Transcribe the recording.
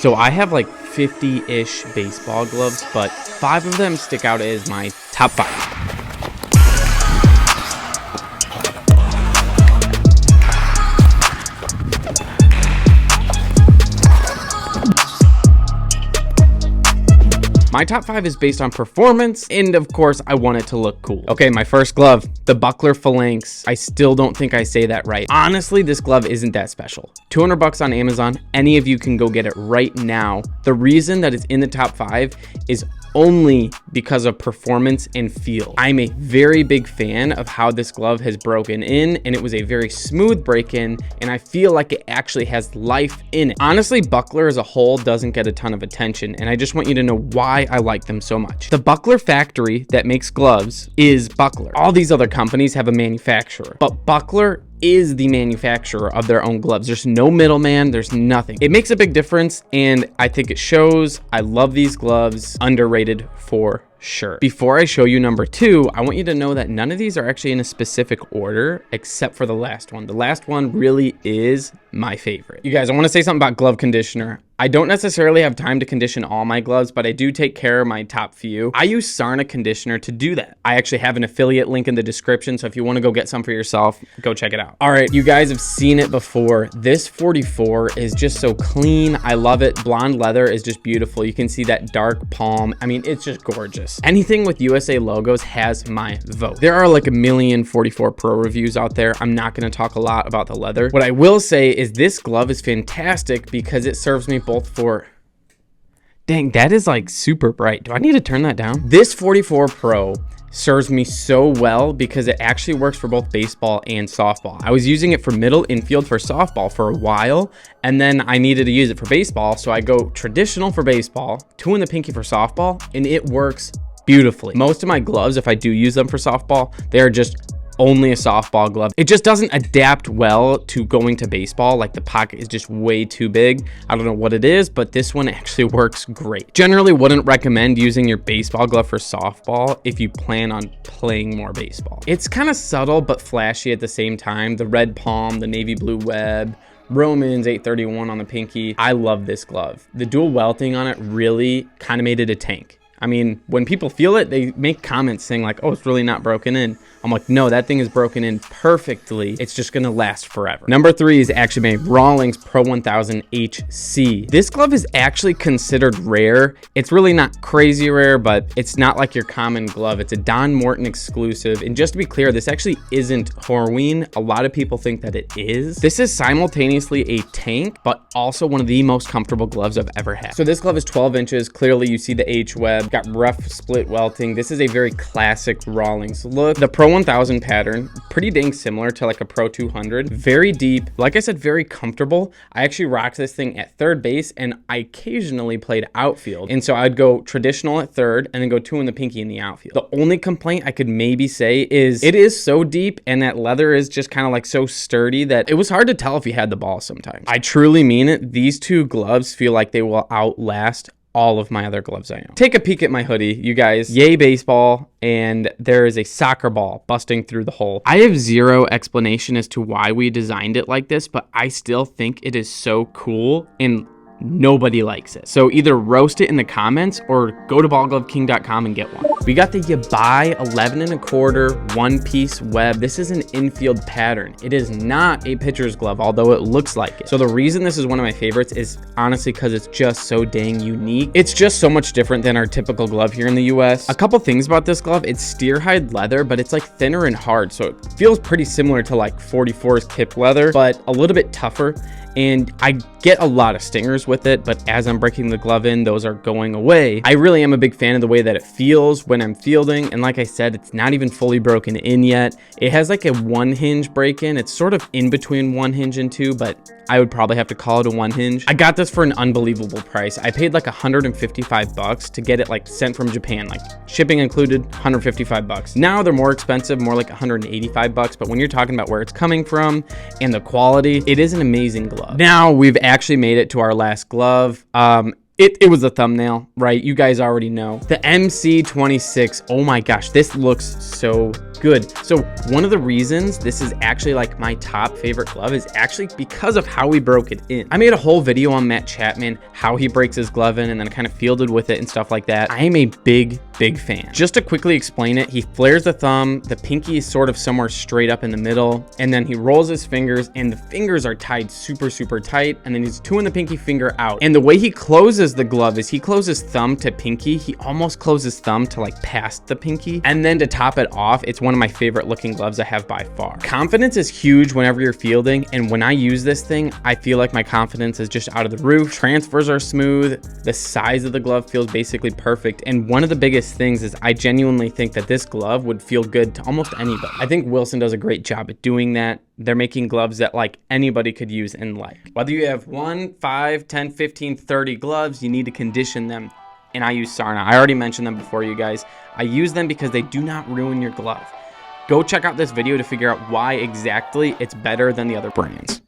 So I have like 50-ish baseball gloves, but 5 of them stick out as my top 5. My top 5 is based on performance, and of course, I want it to look cool. Okay, my first glove, the Buckler Phalanx. I still don't think I say that right. Honestly, this glove isn't that special. 200 bucks on Amazon. Any of you can go get it right now. The reason that it's in the top 5 is only because of performance and feel. I'm a very big fan of how this glove has broken in, and it was a very smooth break-in, and I feel like it actually has life in it. Honestly, Buckler as a whole doesn't get a ton of attention, and I just want you to know why I like them so much. The Buckler factory that makes gloves is Buckler. All these other companies have a manufacturer, but Buckler is the manufacturer of their own gloves. There's no middleman, there's nothing. It makes a big difference, and I think it shows. I love these gloves. Underrated for sure. Before I show you number 2, I want you to know that none of these are actually in a specific order except for the last one. The last one really is my favorite. You guys, I want to say something about glove conditioner. I don't necessarily have time to condition all my gloves, but I do take care of my top few. I use Sarna conditioner to do that. I actually have an affiliate link in the description, so if you want to go get some for yourself, go check it out. All right, you guys have seen it before. This 44 is just so clean. I love it. Blonde leather is just beautiful. You can see that dark palm. I mean, it's just gorgeous. Anything with USA logos has my vote. There are like a million 44 Pro reviews out there. I'm not going to talk a lot about the leather. What I will say is this glove is fantastic because it serves me both for... Dang, that is like super bright. Do I need to turn that down? This 44 Pro serves me so well because it actually works for both baseball and softball. I was using it for middle infield for softball for a while, and then I needed to use it for baseball, so I go traditional for baseball, 2 in the pinky for softball, and it works beautifully. Most of my gloves, if I do use them for softball, they are just only a softball glove. It just doesn't adapt well to going to baseball. Like the pocket is just way too big. I don't know what it is, but this one actually works great. Generally wouldn't recommend using your baseball glove for softball if you plan on playing more baseball. It's kind of subtle but flashy at the same time. The red palm, the navy blue web, Romans 831 on the pinky. I love this glove. The dual welting on it really kind of made it a tank. I mean, when people feel it, they make comments saying like, oh, it's really not broken in. I'm like, no, that thing is broken in perfectly. It's just gonna last forever. Number 3 is actually my Rawlings Pro 1000 HC. This glove is actually considered rare. It's really not crazy rare, but it's not like your common glove. It's a Don Morton exclusive. And just to be clear, this actually isn't Horween. A lot of people think that it is. This is simultaneously a tank, but also one of the most comfortable gloves I've ever had. So this glove is 12 inches. Clearly you see the H web, got rough split welting. This is a very classic Rawlings look. The Pro 1000 pattern, pretty dang similar to like a Pro 200. Very deep, like I said, very comfortable. I actually rocked this thing at third base, and I occasionally played outfield. And so I'd go traditional at third and then go 2 in the pinky in the outfield. The only complaint I could maybe say is it is so deep, and that leather is just kind of like so sturdy that it was hard to tell if you had the ball sometimes. I truly mean it. These 2 gloves feel like they will outlast all of my other gloves I own. Take a peek at my hoodie, you guys. Yay baseball, and there is a soccer ball busting through the hole. I have zero explanation as to why we designed it like this, but I still think it is so cool, and nobody likes it. So either roast it in the comments or go to ballgloveking.com and get one. We got the Yabai 11 1/4 one-piece web. This is an infield pattern. It is not a pitcher's glove, although it looks like it. So the reason this is one of my favorites is honestly because it's just so dang unique. It's just so much different than our typical glove here in the US. A couple things about this glove, it's steer hide leather, but it's like thinner and hard. So it feels pretty similar to like 44's kip leather, but a little bit tougher. And I get a lot of stingers with it, but as I'm breaking the glove in, those are going away. I really am a big fan of the way that it feels when I'm fielding, and like I said, it's not even fully broken in yet. It has like a 1 hinge break-in. It's sort of in between 1 hinge and 2, but I would probably have to call it a 1 hinge. I got this for an unbelievable price. I paid like 155 bucks to get it like sent from Japan, like shipping included, 155 bucks. Now they're more expensive, more like 185 bucks, but when you're talking about where it's coming from and the quality, it is an amazing glove. Now we've actually made it to our last glove. It was a thumbnail, right? You guys already know. The MC26, oh my gosh, this looks so good. So one of the reasons this is actually like my top favorite glove is actually because of how we broke it in. I made a whole video on Matt Chapman, how he breaks his glove in, and then kind of fielded with it and stuff like that. I am a big fan. Just to quickly explain it, he flares the thumb, the pinky is sort of somewhere straight up in the middle, and then he rolls his fingers, and the fingers are tied super tight, and then he's two-ing the pinky finger out. And the way he closes the glove is he closes thumb to pinky. He almost closes thumb to like past the pinky. And then to top it off, it's one of my favorite looking gloves I have by far. Confidence is huge whenever you're fielding, and when I use this thing, I feel like my confidence is just out of the roof. Transfers are smooth. The size of the glove feels basically perfect. And one of the biggest things is I genuinely think that this glove would feel good to almost anybody. I think Wilson does a great job at doing that. They're making gloves that like anybody could use and like. Whether you have 1, 5, 10, 15, 30 gloves, you need to condition them. And I use Sarna. I already mentioned them before, you guys. I use them because they do not ruin your glove. Go check out this video to figure out why exactly it's better than the other brands.